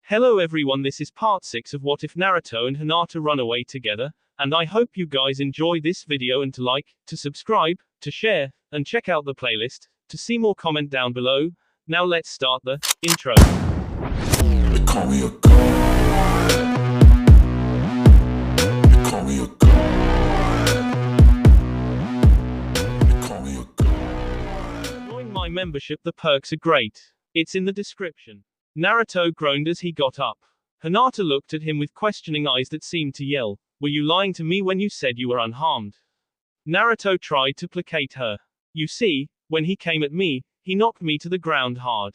Hello everyone, this is part 6 of What If Naruto and Hinata Run Away Together, and I hope you guys enjoy this video and to like, to subscribe, to share, and check out the playlist, to see more comment down below. Now let's start the intro. They call me a god. They call me a god. They call me a god. Join my membership, the perks are great. It's in the description. Naruto groaned as he got up. Hinata looked at him with questioning eyes that seemed to yell, "Were you lying to me when you said you were unharmed?" Naruto tried to placate her. "You see, when he came at me, he knocked me to the ground hard.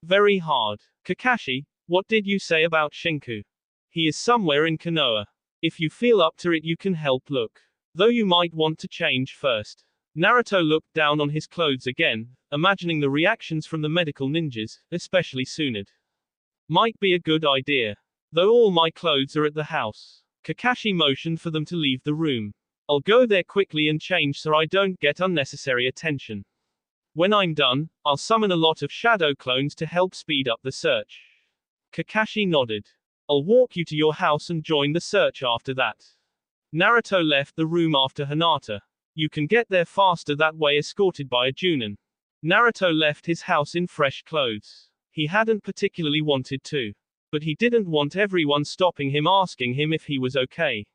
Very hard. Kakashi, what did you say about Shinku? He is somewhere in Konoha. If you feel up to it you can help look. Though you might want to change first." Naruto looked down on his clothes again, imagining the reactions from the medical ninjas, especially Tsunade. Might be a good idea. Though all my clothes are at the house. Kakashi motioned for them to leave the room. "I'll go there quickly and change so I don't get unnecessary attention. When I'm done, I'll summon a lot of shadow clones to help speed up the search." Kakashi nodded. "I'll walk you to your house and join the search after that." Naruto left the room after Hinata. "You can get there faster that way, escorted by a Junin." Naruto left his house in fresh clothes. He hadn't particularly wanted to. But he didn't want everyone stopping him asking him if he was okay.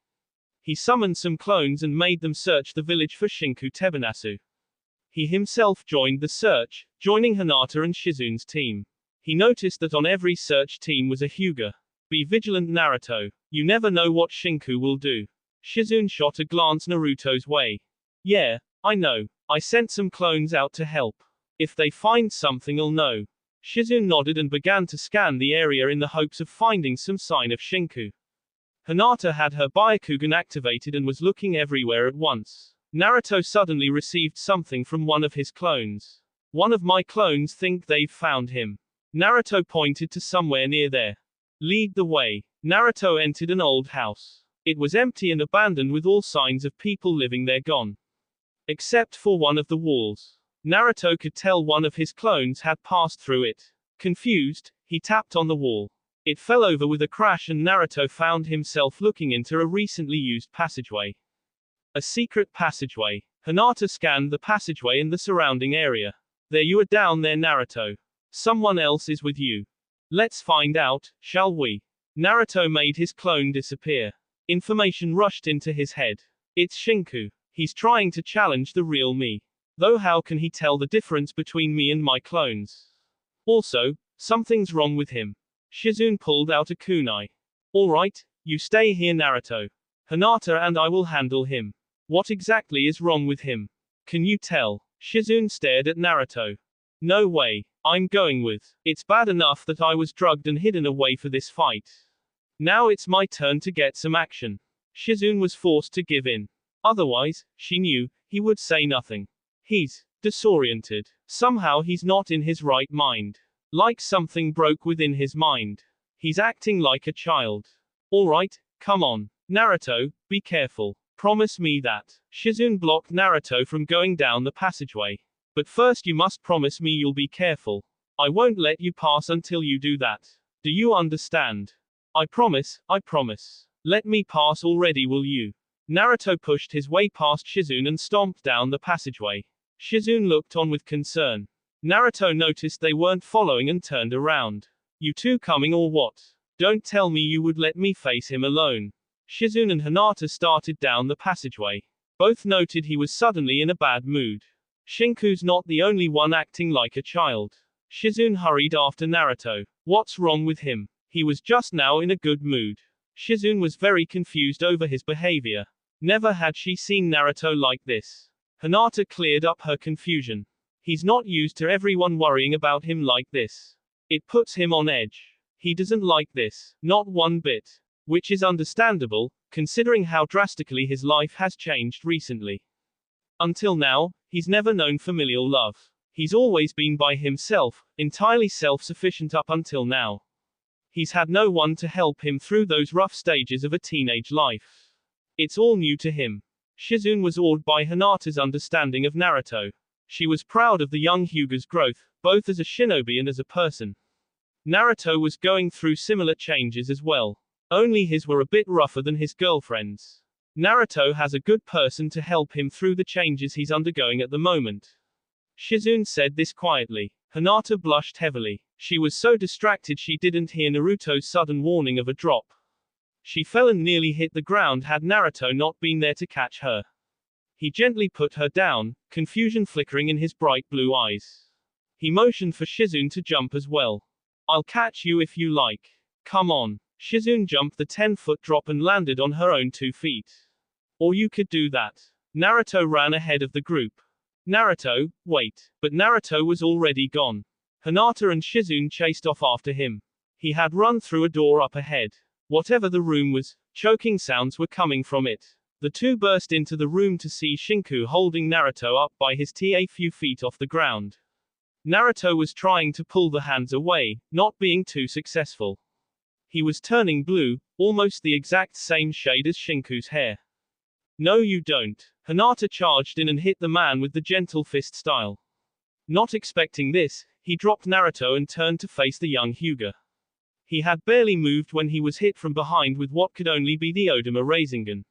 He summoned some clones and made them search the village for Shinku Tebenasu. He himself joined the search, joining Hinata and Shizune's team. He noticed that on every search team was a Hyuga. "Be vigilant, Naruto. You never know what Shinku will do." Shizune shot a glance Naruto's way. "Yeah, I know. I sent some clones out to help. If they find something I'll know." Shizune nodded and began to scan the area in the hopes of finding some sign of Shinku. Hinata had her Byakugan activated and was looking everywhere at once. Naruto suddenly received something from one of his clones. "One of my clones think they've found him." Naruto pointed to somewhere near there. "Lead the way." Naruto entered an old house. It was empty and abandoned with all signs of people living there gone. Except for one of the walls. Naruto could tell one of his clones had passed through it. Confused, he tapped on the wall. It fell over with a crash and Naruto found himself looking into a recently used passageway. A secret passageway. Hinata scanned the passageway and the surrounding area. "There you are down there, Naruto. Someone else is with you. Let's find out, shall we?" Naruto made his clone disappear. Information rushed into his head. "It's Shinku. He's trying to challenge the real me. Though how can he tell the difference between me and my clones? Also, something's wrong with him." Shizune pulled out a kunai. "Alright, you stay here, Naruto. Hinata and I will handle him." "What exactly is wrong with him? Can you tell?" Shizune stared at Naruto. "No way. I'm going with. It's bad enough that I was drugged and hidden away for this fight. Now it's my turn to get some action." Shizune was forced to give in. Otherwise, she knew, he would say nothing. He's disoriented. Somehow he's not in his right mind. Like something broke within his mind. He's acting like a child. "Alright, come on. Naruto, be careful. Promise me that." Shizune blocked Naruto from going down the passageway. "But first you must promise me you'll be careful. I won't let you pass until you do that. Do you understand?" I promise, I promise. Let me pass already, will you?" Naruto pushed his way past Shizune and stomped down the passageway. Shizune looked on with concern. Naruto noticed they weren't following and turned around. "You two coming or what? Don't tell me you would let me face him alone." Shizune and Hinata started down the passageway. Both noted he was suddenly in a bad mood. Shinku's not the only one acting like a child. Shizune hurried after Naruto. "What's wrong with him? He was just now in a good mood." Shizune was very confused over his behavior. Never had she seen Naruto like this. Hinata cleared up her confusion. "He's not used to everyone worrying about him like this. It puts him on edge. He doesn't like this, not one bit. Which is understandable, considering how drastically his life has changed recently. Until now, he's never known familial love. He's always been by himself, entirely self-sufficient up until now. He's had no one to help him through those rough stages of a teenage life. It's all new to him." Shizune was awed by Hinata's understanding of Naruto. She was proud of the young Hyuga's growth, both as a shinobi and as a person. Naruto was going through similar changes as well. Only his were a bit rougher than his girlfriend's. Naruto has a good person to help him through the changes he's undergoing at the moment. Shizune said this quietly. Hinata blushed heavily. She was so distracted she didn't hear Naruto's sudden warning of a drop. She fell and nearly hit the ground had Naruto not been there to catch her. He gently put her down, confusion flickering in his bright blue eyes. He motioned for Shizune to jump as well. I'll catch you if you like. Come on. Shizune jumped the 10-foot drop and landed on her own 2 feet. Or you could do that. Naruto ran ahead of the group. Naruto, wait. But Naruto was already gone. Hinata and Shizune chased off after him. He had run through a door up ahead. Whatever the room was, choking sounds were coming from it. The two burst into the room to see Shinku holding Naruto up by his tail a few feet off the ground. Naruto was trying to pull the hands away, not being too successful. He was turning blue, almost the exact same shade as Shinku's hair. No you don't. Hinata charged in and hit the man with the gentle fist style. Not expecting this, he dropped Naruto and turned to face the young Hyuga. He had barely moved when he was hit from behind with what could only be the Odama Rasengan.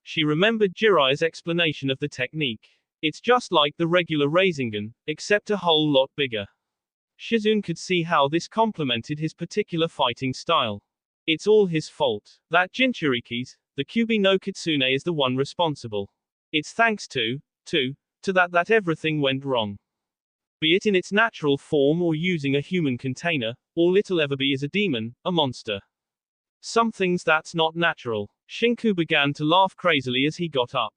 She remembered Jiraiya's explanation of the technique. It's just like the regular Rasengan, except a whole lot bigger. Shizune could see how this complemented his particular fighting style. It's all his fault. That Jinchuriki's, the Kyuubi no Kitsune is the one responsible. It's thanks to that everything went wrong. Be it in its natural form or using a human container, all it'll ever be is a demon, a monster. Some things that's not natural. Shinku began to laugh crazily as he got up.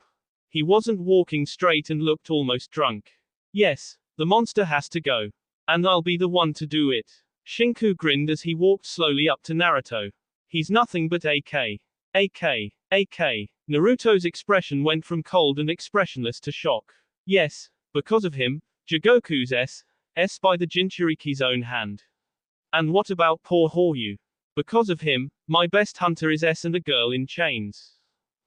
He wasn't walking straight and looked almost drunk. Yes, the monster has to go. And I'll be the one to do it. Shinku grinned as he walked slowly up to Naruto. He's nothing but AK. Naruto's expression went from cold and expressionless to shock. Yes, because of him, Jigoku's S by the Jinchuriki's own hand. And what about poor Horyu? Because of him, my best hunter is S and a girl in chains.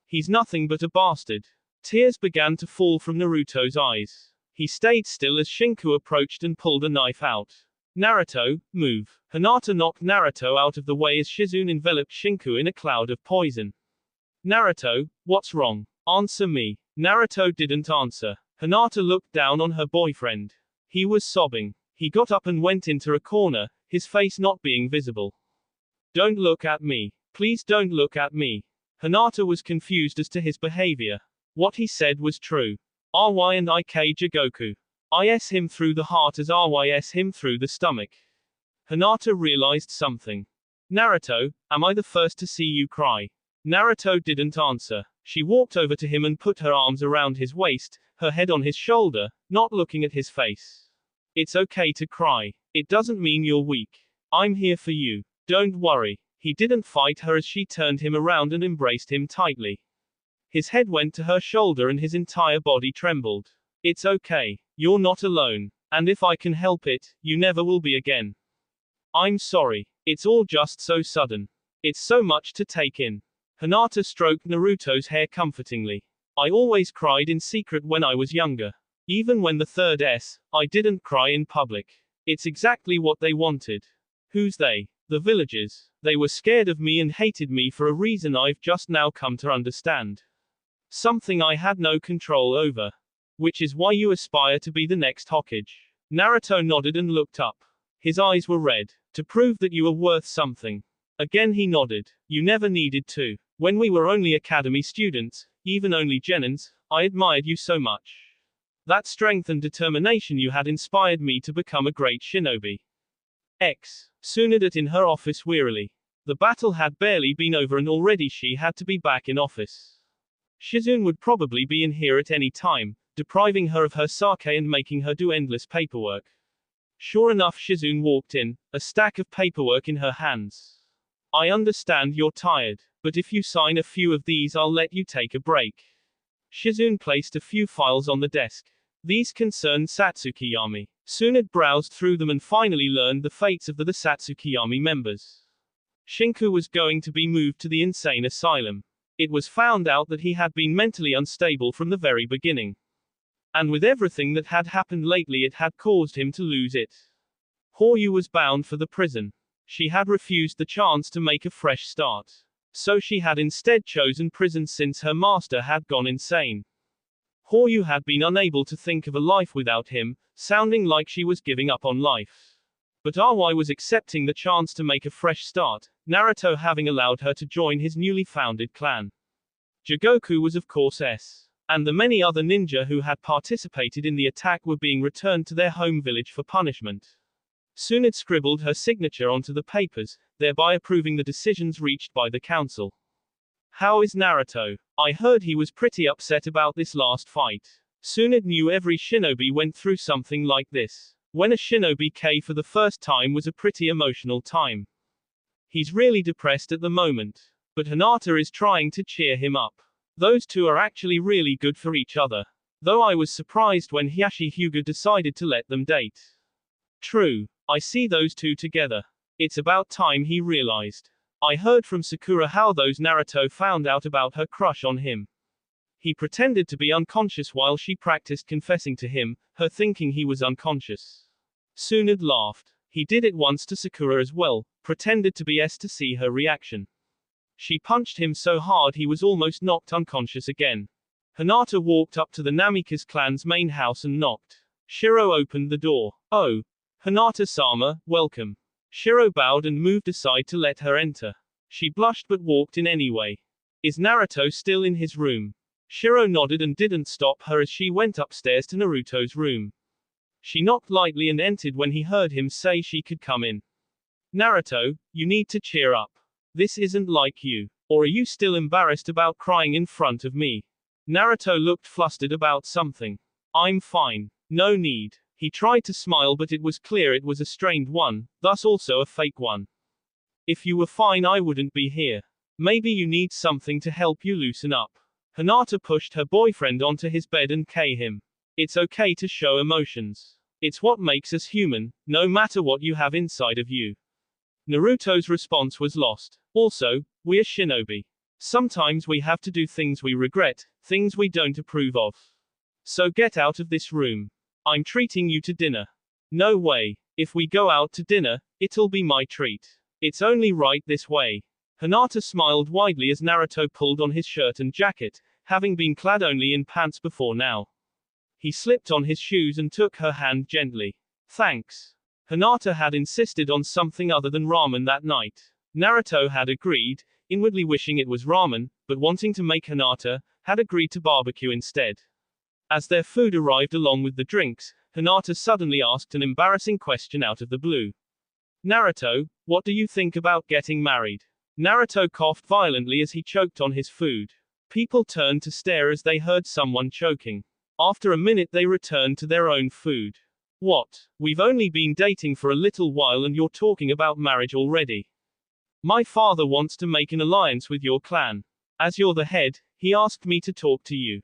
He's nothing but a bastard. Tears began to fall from Naruto's eyes. He stayed still as Shinku approached and pulled a knife out. Naruto, move. Hinata knocked Naruto out of the way as Shizune enveloped Shinku in a cloud of poison. Naruto, what's wrong? Answer me. Naruto didn't answer. Hinata looked down on her boyfriend. He was sobbing. He got up and went into a corner, his face not being visible. Don't look at me. Please don't look at me. Hinata was confused as to his behavior. What he said was true. RY and IK Jigoku. IS him through the heart as RYS him through the stomach. Hinata realized something. Naruto, am I the first to see you cry? Naruto didn't answer. She walked over to him and put her arms around his waist, her head on his shoulder, not looking at his face. It's okay to cry. It doesn't mean you're weak. I'm here for you. Don't worry. He didn't fight her as she turned him around and embraced him tightly. His head went to her shoulder and his entire body trembled. It's okay. You're not alone. And if I can help it, you never will be again. I'm sorry. It's all just so sudden. It's so much to take in. Hinata stroked Naruto's hair comfortingly. I always cried in secret when I was younger. Even when the third I didn't cry in public. It's exactly what they wanted. Who's they? The villagers. They were scared of me and hated me for a reason I've just now come to understand. Something I had no control over. Which is why you aspire to be the next Hokage. Naruto nodded and looked up. His eyes were red. To prove that you are worth something. Again he nodded. You never needed to. When we were only academy students, even only genins, I admired you so much. That strength and determination you had inspired me to become a great shinobi. Tsunade in her office wearily. The battle had barely been over and already she had to be back in office. Shizune would probably be in here at any time, depriving her of her sake and making her do endless paperwork. Sure enough, Shizune walked in, a stack of paperwork in her hands. I understand you're tired, but if you sign a few of these I'll let you take a break. Shizune placed a few files on the desk. These concerned Satsukiyami. Tsunade browsed through them and finally learned the fates of the Satsukiyami members. Shinku was going to be moved to the insane asylum. It was found out that he had been mentally unstable from the very beginning. And with everything that had happened lately it had caused him to lose it. Horyu was bound for the prison. She had refused the chance to make a fresh start. So she had instead chosen prison since her master had gone insane. Horyu had been unable to think of a life without him, sounding like she was giving up on life. But RY was accepting the chance to make a fresh start, Naruto having allowed her to join his newly founded clan. Jigoku was of course S. And the many other ninja who had participated in the attack were being returned to their home village for punishment. Tsunade scribbled her signature onto the papers, thereby approving the decisions reached by the council. How is Naruto? I heard he was pretty upset about this last fight. Tsunade knew every shinobi went through something like this. When a shinobi K for the first time was a pretty emotional time. He's really depressed at the moment. But Hinata is trying to cheer him up. Those two are actually really good for each other. Though I was surprised when Hiashi Hyuga decided to let them date. True. I see those two together. It's about time he realized. I heard from Sakura how those Naruto found out about her crush on him. He pretended to be unconscious while she practiced confessing to him, her thinking he was unconscious. Tsunade laughed. He did it once to Sakura as well, pretended to be S to see her reaction. She punched him so hard he was almost knocked unconscious again. Hinata walked up to the Namikaze clan's main house and knocked. Shiro opened the door. Oh. Hinata-sama, welcome. Shiro bowed and moved aside to let her enter. She blushed but walked in anyway. Is Naruto still in his room? Shiro nodded and didn't stop her as she went upstairs to Naruto's room. She knocked lightly and entered when he heard him say she could come in. Naruto, you need to cheer up. This isn't like you. Or are you still embarrassed about crying in front of me? Naruto looked flustered about something. I'm fine. No need. He tried to smile but it was clear it was a strained one, thus also a fake one. If you were fine I wouldn't be here. Maybe you need something to help you loosen up. Hinata pushed her boyfriend onto his bed and kissed him. It's okay to show emotions. It's what makes us human, no matter what you have inside of you. Naruto's response was lost. Also, we're shinobi. Sometimes we have to do things we regret, things we don't approve of. So get out of this room. I'm treating you to dinner. No way. If we go out to dinner, it'll be my treat. It's only right this way. Hinata smiled widely as Naruto pulled on his shirt and jacket, having been clad only in pants before now. He slipped on his shoes and took her hand gently. Thanks. Hinata had insisted on something other than ramen that night. Naruto had agreed, inwardly wishing it was ramen, but wanting to make Hinata, had agreed to barbecue instead. As their food arrived along with the drinks, Hinata suddenly asked an embarrassing question out of the blue. Naruto, what do you think about getting married? Naruto coughed violently as he choked on his food. People turned to stare as they heard someone choking. After a minute they returned to their own food. What? We've only been dating for a little while and you're talking about marriage already. My father wants to make an alliance with your clan. As you're the head, he asked me to talk to you.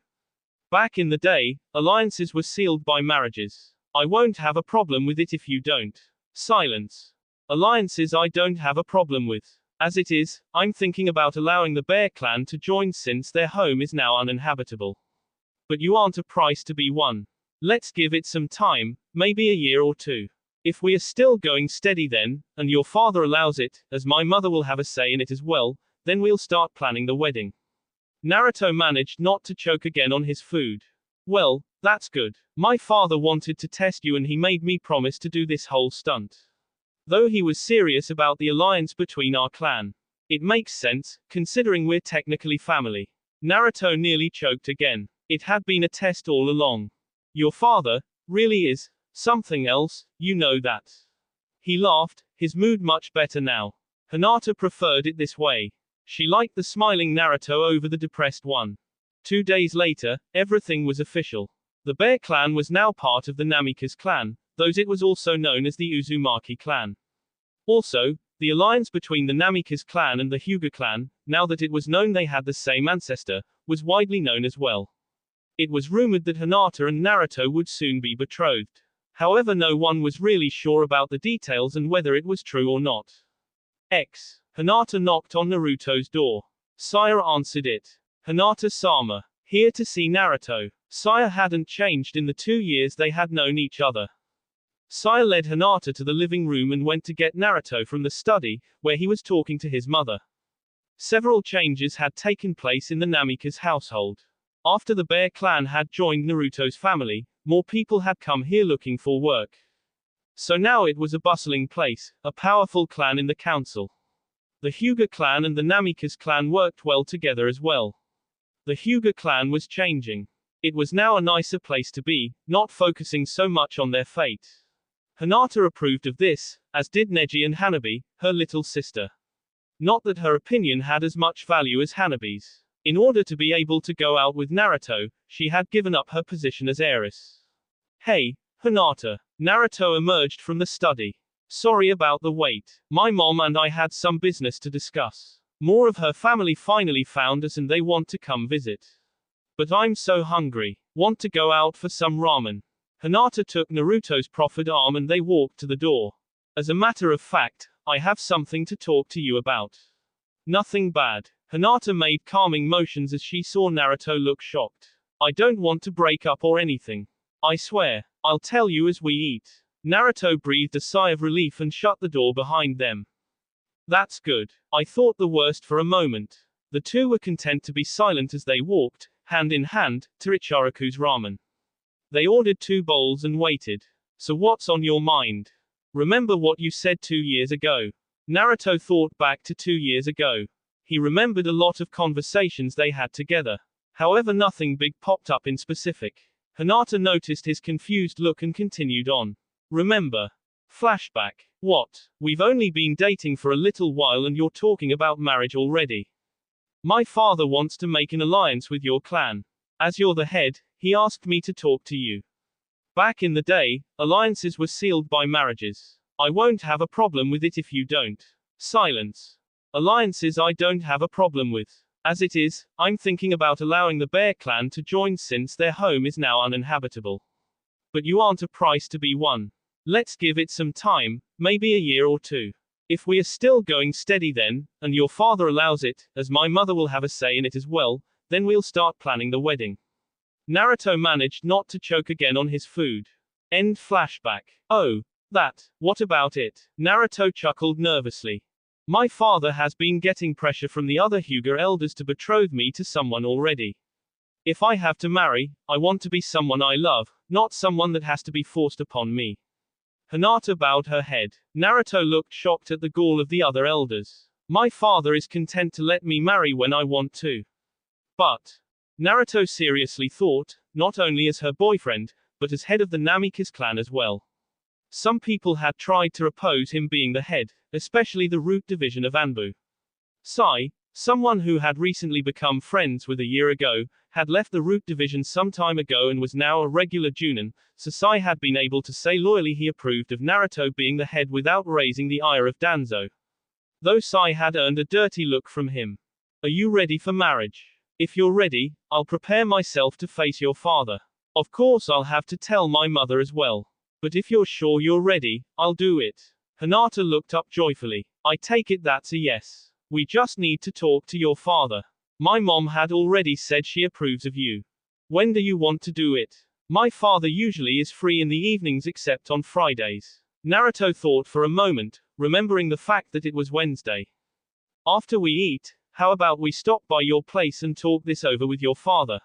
Back in the day, alliances were sealed by marriages. I won't have a problem with it if you don't. Silence. Alliances I don't have a problem with. As it is, I'm thinking about allowing the Bear clan to join since their home is now uninhabitable. But you aren't a price to be won. Let's give it some time, maybe a year or two. If we are still going steady then, and your father allows it, as my mother will have a say in it as well, then we'll start planning the wedding. Naruto managed not to choke again on his food. Well, that's good. My father wanted to test you and he made me promise to do this whole stunt. Though he was serious about the alliance between our clan. It makes sense, considering we're technically family. Naruto nearly choked again. It had been a test all along. Your father, really is, something else, you know that. He laughed, his mood much better now. Hinata preferred it this way. She liked the smiling Naruto over the depressed one. 2 days later, everything was official. The Bear clan was now part of the Namikaze clan, though it was also known as the Uzumaki clan. Also, the alliance between the Namikaze clan and the Hyuga clan, now that it was known they had the same ancestor, was widely known as well. It was rumored that Hinata and Naruto would soon be betrothed. However, no one was really sure about the details and whether it was true or not. Hinata knocked on Naruto's door. Saya answered it. Hinata-sama. Here to see Naruto. Saya hadn't changed in the 2 years they had known each other. Saya led Hinata to the living room and went to get Naruto from the study, where he was talking to his mother. Several changes had taken place in the Namikaze household. After the Bear clan had joined Naruto's family, more people had come here looking for work. So now it was a bustling place, a powerful clan in the council. The Hyuga clan and the Namikaze clan worked well together as well. The Hyuga clan was changing. It was now a nicer place to be, not focusing so much on their fate. Hinata approved of this, as did Neji and Hanabi, her little sister. Not that her opinion had as much value as Hanabi's. In order to be able to go out with Naruto, she had given up her position as heiress. Hey, Hinata. Naruto emerged from the study. Sorry about the wait. My mom and I had some business to discuss. More of her family finally found us and they want to come visit. But I'm so hungry. Want to go out for some ramen? Hinata took Naruto's proffered arm and they walked to the door. As a matter of fact, I have something to talk to you about. Nothing bad. Hinata made calming motions as she saw Naruto look shocked. I don't want to break up or anything. I swear. I'll tell you as we eat. Naruto breathed a sigh of relief and shut the door behind them. That's good. I thought the worst for a moment. The two were content to be silent as they walked, hand in hand, to Ichiraku's ramen. They ordered 2 bowls and waited. So what's on your mind? Remember what you said 2 years ago. Naruto thought back to 2 years ago. He remembered a lot of conversations they had together. However, nothing big popped up in specific. Hinata noticed his confused look and continued on. Remember. Flashback. What? We've only been dating for a little while and you're talking about marriage already. My father wants to make an alliance with your clan. As you're the head, he asked me to talk to you. Back in the day, alliances were sealed by marriages. I won't have a problem with it if you don't. Silence. Alliances I don't have a problem with. As it is, I'm thinking about allowing the Bear clan to join since their home is now uninhabitable. But you aren't a price to be won. Let's give it some time, maybe a year or 2. If we are still going steady then, and your father allows it, as my mother will have a say in it as well, then we'll start planning the wedding. Naruto managed not to choke again on his food. End flashback. Oh, that. What about it? Naruto chuckled nervously. My father has been getting pressure from the other Hyuga elders to betroth me to someone already. If I have to marry, I want to be someone I love, not someone that has to be forced upon me. Hinata bowed her head. Naruto looked shocked at the gall of the other elders. My father is content to let me marry when I want to. But, Naruto seriously thought, not only as her boyfriend, but as head of the Namikaze clan as well. Some people had tried to oppose him being the head, especially the root division of Anbu. Sai, someone who had recently become friends with a year ago, had left the root division some time ago and was now a regular Junin, so Sai had been able to say loyally he approved of Naruto being the head without raising the ire of Danzo. Though Sai had earned a dirty look from him. Are you ready for marriage? If you're ready, I'll prepare myself to face your father. Of course I'll have to tell my mother as well. But if you're sure you're ready, I'll do it. Hinata looked up joyfully. I take it that's a yes. We just need to talk to your father. My mom had already said she approves of you. When do you want to do it? My father usually is free in the evenings except on Fridays. Naruto thought for a moment, remembering the fact that it was Wednesday. After we eat, how about we stop by your place and talk this over with your father?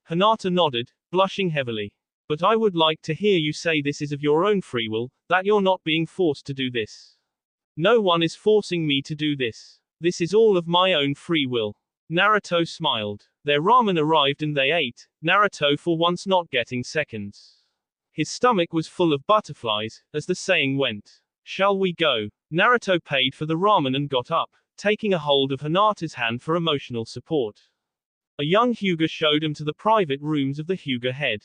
Hinata nodded, blushing heavily. But I would like to hear you say this is of your own free will, that you're not being forced to do this. No one is forcing me to do this. This is all of my own free will. Naruto smiled. Their ramen arrived and they ate, Naruto for once not getting seconds. His stomach was full of butterflies, as the saying went. Shall we go? Naruto paid for the ramen and got up, taking a hold of Hinata's hand for emotional support. A young Hyuga showed him to the private rooms of the Hyuga head.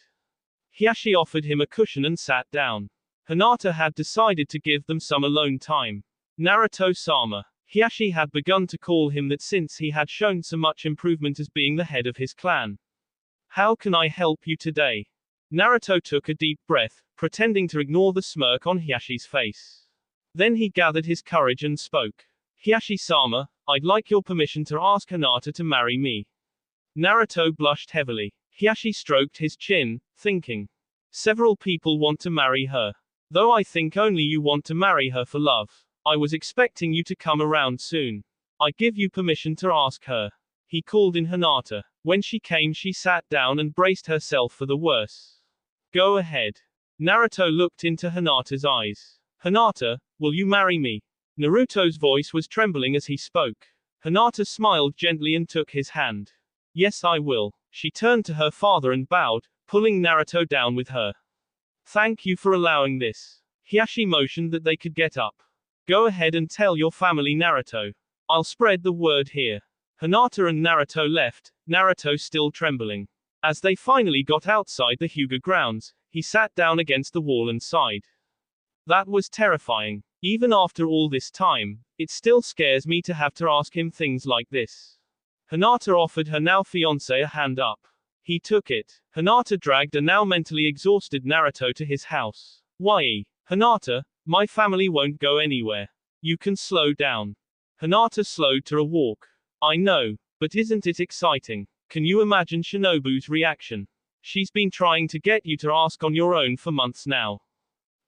Hiashi offered him a cushion and sat down. Hinata had decided to give them some alone time. Naruto-sama. Hiashi had begun to call him that since he had shown so much improvement as being the head of his clan. How can I help you today? Naruto took a deep breath, pretending to ignore the smirk on Hiashi's face. Then he gathered his courage and spoke. Hiashi-sama, I'd like your permission to ask Hinata to marry me. Naruto blushed heavily. Hiashi stroked his chin, thinking. Several people want to marry her. Though I think only you want to marry her for love. I was expecting you to come around soon. I give you permission to ask her. He called in Hinata. When she came, she sat down and braced herself for the worst. Go ahead. Naruto looked into Hinata's eyes. Hinata, will you marry me? Naruto's voice was trembling as he spoke. Hinata smiled gently and took his hand. Yes, I will. She turned to her father and bowed, pulling Naruto down with her. Thank you for allowing this. Hiashi motioned that they could get up. Go ahead and tell your family, Naruto. I'll spread the word here. Hinata and Naruto left, Naruto still trembling. As they finally got outside the Hyuga grounds, he sat down against the wall and sighed. That was terrifying. Even after all this time, it still scares me to have to ask him things like this. Hinata offered her now fiancé a hand up. He took it. Hinata dragged a now mentally exhausted Naruto to his house. Why? Hinata, my family won't go anywhere. You can slow down. Hinata slowed to a walk. I know, but isn't it exciting? Can you imagine Shinobu's reaction? She's been trying to get you to ask on your own for months now.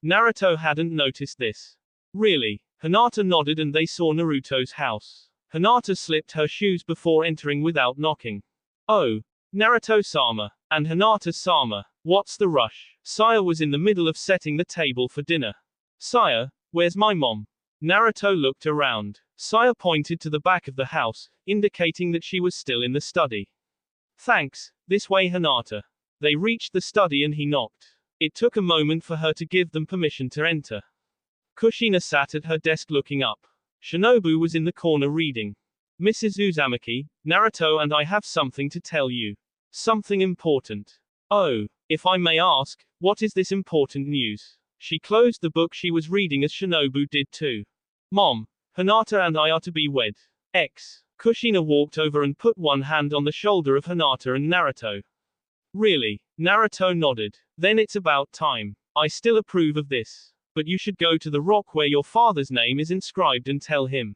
Naruto hadn't noticed this. Really? Hinata nodded and they saw Naruto's house. Hinata slipped her shoes before entering without knocking. Oh. Naruto-sama. And Hinata-sama. What's the rush? Saya was in the middle of setting the table for dinner. Saya, where's my mom? Naruto looked around. Saya pointed to the back of the house, indicating that she was still in the study. Thanks, this way Hinata. They reached the study and he knocked. It took a moment for her to give them permission to enter. Kushina sat at her desk looking up. Shinobu was in the corner reading. Mrs. Uzumaki, Naruto and I have something to tell you. Something important. Oh, if I may ask, what is this important news? She closed the book she was reading as Shinobu did too. Mom, Hinata and I are to be wed. Kushina walked over and put one hand on the shoulder of Hinata and Naruto. Really? Naruto nodded. Then it's about time. I still approve of this. But you should go to the rock where your father's name is inscribed and tell him.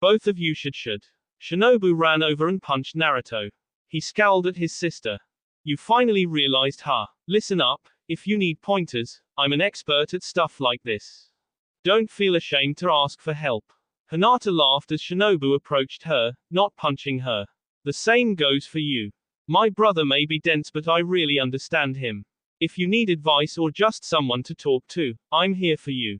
Both of you should. Shinobu ran over and punched Naruto. He scowled at his sister. You finally realized, huh? Listen up, if you need pointers, I'm an expert at stuff like this. Don't feel ashamed to ask for help. Hinata laughed as Shinobu approached her, not punching her. The same goes for you. My brother may be dense but I really understand him. If you need advice or just someone to talk to, I'm here for you.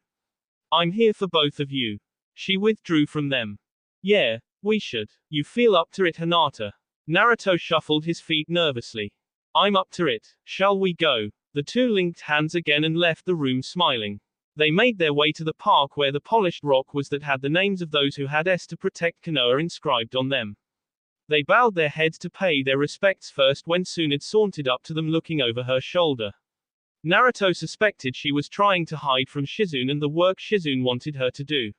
I'm here for both of you. She withdrew from them. Yeah, we should. You feel up to it, Hinata? Naruto shuffled his feet nervously. I'm up to it. Shall we go? The two linked hands again and left the room smiling. They made their way to the park where the polished rock was that had the names of those who had S to protect Konoha inscribed on them. They bowed their heads to pay their respects first when Tsunade sauntered up to them looking over her shoulder. Naruto suspected she was trying to hide from Shizune and the work Shizune wanted her to do.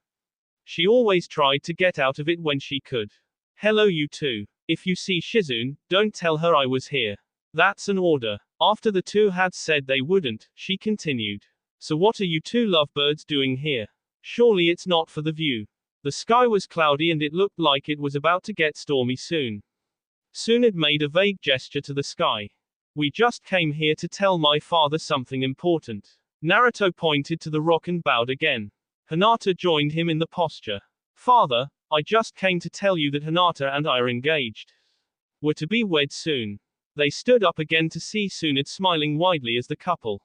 She always tried to get out of it when she could. Hello you two. If you see Shizune, don't tell her I was here. That's an order. After the two had said they wouldn't, she continued. So what are you two lovebirds doing here? Surely it's not for the view. The sky was cloudy and it looked like it was about to get stormy soon. Tsunade made a vague gesture to the sky. We just came here to tell my father something important. Naruto pointed to the rock and bowed again. Hinata joined him in the posture. Father, I just came to tell you that Hinata and I are engaged. We're to be wed soon. They stood up again to see Tsunade smiling widely as the couple.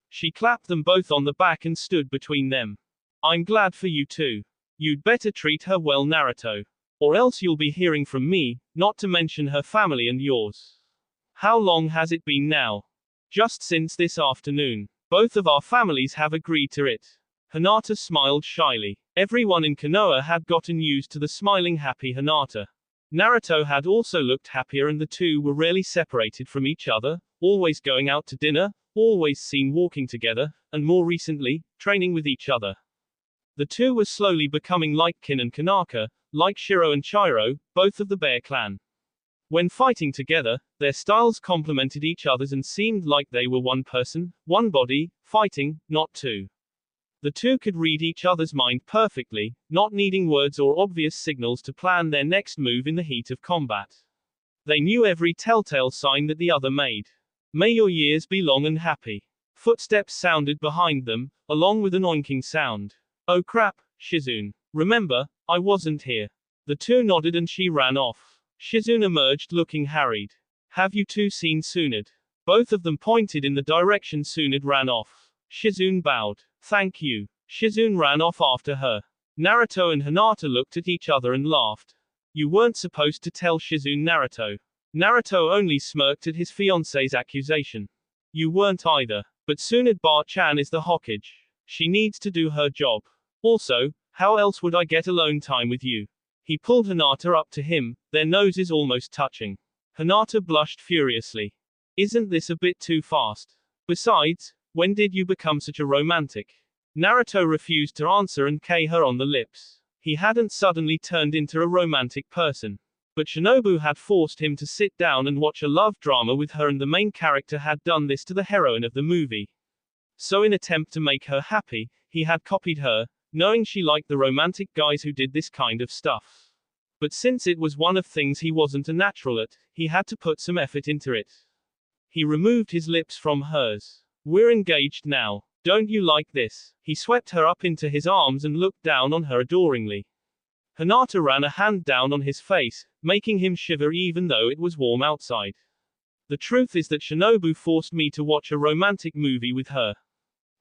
She clapped them both on the back and stood between them. I'm glad for you too. You'd better treat her well, Naruto. Or else you'll be hearing from me, not to mention her family and yours. How long has it been now? Just since this afternoon. Both of our families have agreed to it. Hinata smiled shyly. Everyone in Konoha had gotten used to the smiling happy Hinata. Naruto had also looked happier and the two were rarely separated from each other, always going out to dinner, always seen walking together, and more recently, training with each other. The two were slowly becoming like Kin and Kanaka, like Shiro and Chiro, both of the Bear Clan. When fighting together, their styles complemented each other's and seemed like they were one person, one body, fighting, not two. The two could read each other's mind perfectly, not needing words or obvious signals to plan their next move in the heat of combat. They knew every telltale sign that the other made. May your years be long and happy. Footsteps sounded behind them, along with an oinking sound. Oh crap, Shizune. Remember, I wasn't here. The two nodded and she ran off. Shizune emerged looking harried. Have you two seen Tsunade? Both of them pointed in the direction Tsunade ran off. Shizune bowed. Thank you. Shizune ran off after her. Naruto and Hinata looked at each other and laughed. You weren't supposed to tell Shizune, Naruto. Naruto only smirked at his fiance's accusation. You weren't either. But Tsunade Bar-chan is the Hokage. She needs to do her job. Also, how else would I get alone time with you? He pulled Hinata up to him, their noses almost touching. Hinata blushed furiously. Isn't this a bit too fast? Besides, when did you become such a romantic? Naruto refused to answer and kissed her on the lips. He hadn't suddenly turned into a romantic person. But Shinobu had forced him to sit down and watch a love drama with her, and the main character had done this to the heroine of the movie. So in attempt to make her happy, he had copied her, knowing she liked the romantic guys who did this kind of stuff. But since it was one of things he wasn't a natural at, he had to put some effort into it. He removed his lips from hers. We're engaged now. Don't you like this? He swept her up into his arms and looked down on her adoringly. Hinata ran a hand down on his face, making him shiver even though it was warm outside. The truth is that Shinobu forced me to watch a romantic movie with her.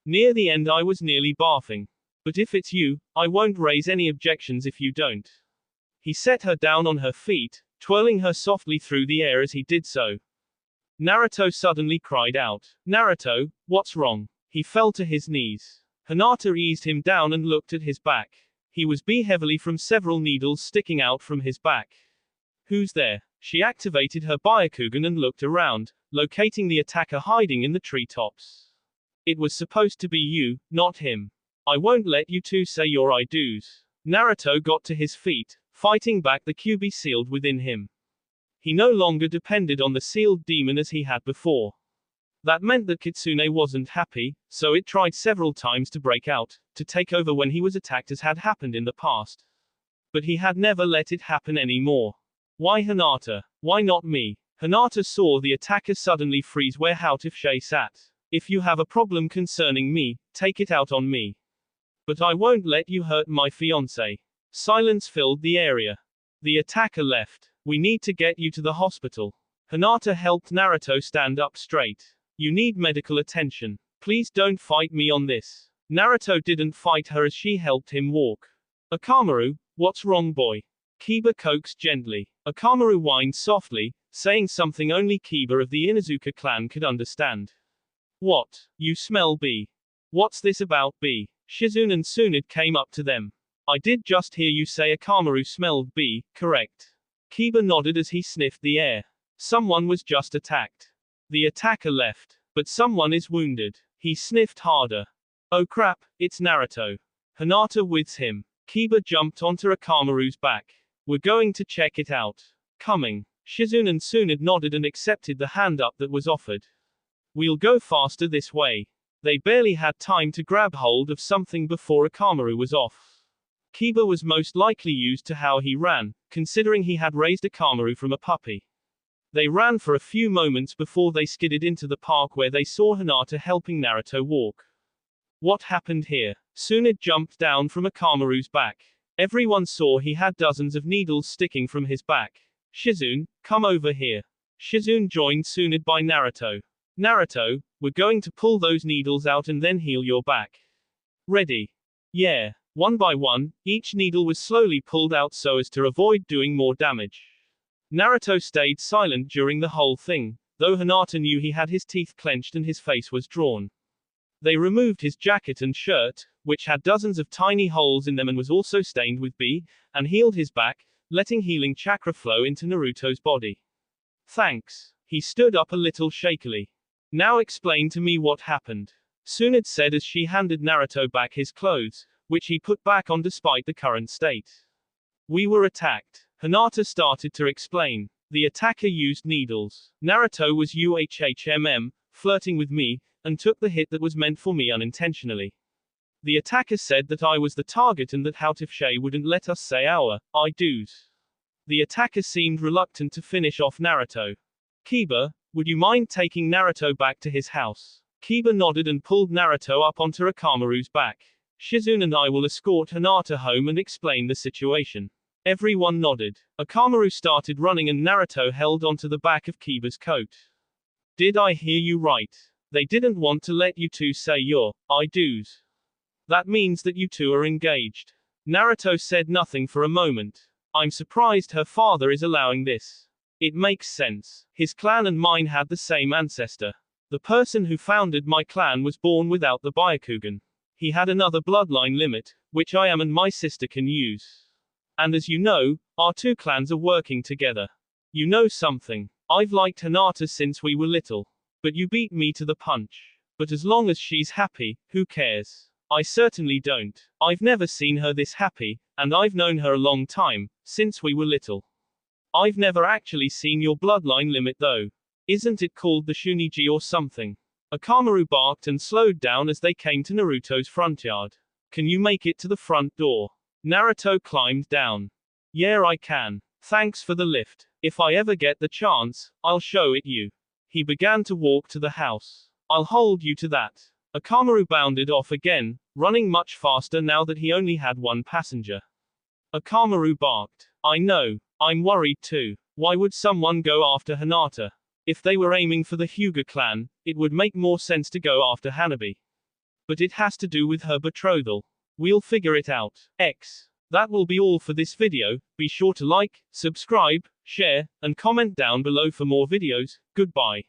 Near the end I was nearly barfing. But if it's you, I won't raise any objections if you don't. He set her down on her feet, twirling her softly through the air as he did so. Naruto suddenly cried out. Naruto, what's wrong? He fell to his knees. Hinata eased him down and looked at his back. He was bleeding heavily from several needles sticking out from his back. Who's there? She activated her Byakugan and looked around, locating the attacker hiding in the treetops. It was supposed to be you, not him. I won't let you two say your I do's. Naruto got to his feet, fighting back the QB sealed within him. He no longer depended on the sealed demon as he had before. That meant that Kitsune wasn't happy, so it tried several times to break out, to take over when he was attacked as had happened in the past. But he had never let it happen anymore. Why Hinata? Why not me? Hinata saw the attacker suddenly freeze where whatif sat. If you have a problem concerning me, take it out on me. But I won't let you hurt my fiancé. Silence filled the area. The attacker left. We need to get you to the hospital. Hinata helped Naruto stand up straight. You need medical attention. Please don't fight me on this. Naruto didn't fight her as she helped him walk. Akamaru, what's wrong boy? Kiba coaxed gently. Akamaru whined softly, saying something only Kiba of the Inuzuka clan could understand. What? You smell B. What's this about B? Shizune and Tsunade came up to them. I did just hear you say Akamaru smelled B, correct? Kiba nodded as he sniffed the air. Someone was just attacked. The attacker left. But someone is wounded. He sniffed harder. Oh crap, it's Naruto. Hinata with him. Kiba jumped onto Akamaru's back. We're going to check it out. Coming. Shizune and Tsunade nodded and accepted the hand up that was offered. We'll go faster this way. They barely had time to grab hold of something before Akamaru was off. Kiba was most likely used to how he ran, considering he had raised Akamaru from a puppy. They ran for a few moments before they skidded into the park where they saw Hinata helping Naruto walk. What happened here? Tsunade jumped down from Akamaru's back. Everyone saw he had dozens of needles sticking from his back. Shizune, come over here. Shizune joined Tsunade by Naruto. Naruto, we're going to pull those needles out and then heal your back. Ready? Yeah. One by one, each needle was slowly pulled out so as to avoid doing more damage. Naruto stayed silent during the whole thing, though Hinata knew he had his teeth clenched and his face was drawn. They removed his jacket and shirt, which had dozens of tiny holes in them and was also stained with B, and healed his back, letting healing chakra flow into Naruto's body. Thanks. He stood up a little shakily. Now explain to me what happened. Tsunade said as she handed Naruto back his clothes, which he put back on despite the current state. We were attacked. Hinata started to explain. The attacker used needles. Naruto was flirting with me, and took the hit that was meant for me unintentionally. The attacker said that I was the target and that whatif wouldn't let us say our I do's. The attacker seemed reluctant to finish off Naruto. Kiba, would you mind taking Naruto back to his house? Kiba nodded and pulled Naruto up onto Akamaru's back. Shizune and I will escort Hinata home and explain the situation. Everyone nodded. Akamaru started running and Naruto held onto the back of Kiba's coat. Did I hear you right? They didn't want to let you two say your I do's. That means that you two are engaged. Naruto said nothing for a moment. I'm surprised her father is allowing this. It makes sense. His clan and mine had the same ancestor. The person who founded my clan was born without the Byakugan. He had another bloodline limit, which I am and my sister can use. And as you know, our two clans are working together. You know something. I've liked Hinata since we were little. But you beat me to the punch. But as long as she's happy, who cares? I certainly don't. I've never seen her this happy, and I've known her a long time, since we were little. I've never actually seen your bloodline limit though. Isn't it called the Shuniji or something? Akamaru barked and slowed down as they came to Naruto's front yard. Can you make it to the front door? Naruto climbed down. Yeah, I can. Thanks for the lift. If I ever get the chance, I'll show it you. He began to walk to the house. I'll hold you to that. Akamaru bounded off again, running much faster now that he only had one passenger. Akamaru barked. I know. I'm worried too. Why would someone go after Hinata? If they were aiming for the Hyuga clan, it would make more sense to go after Hanabi. But it has to do with her betrothal. We'll figure it out. That will be all for this video. Be sure to like, subscribe, share, and comment down below for more videos. Goodbye.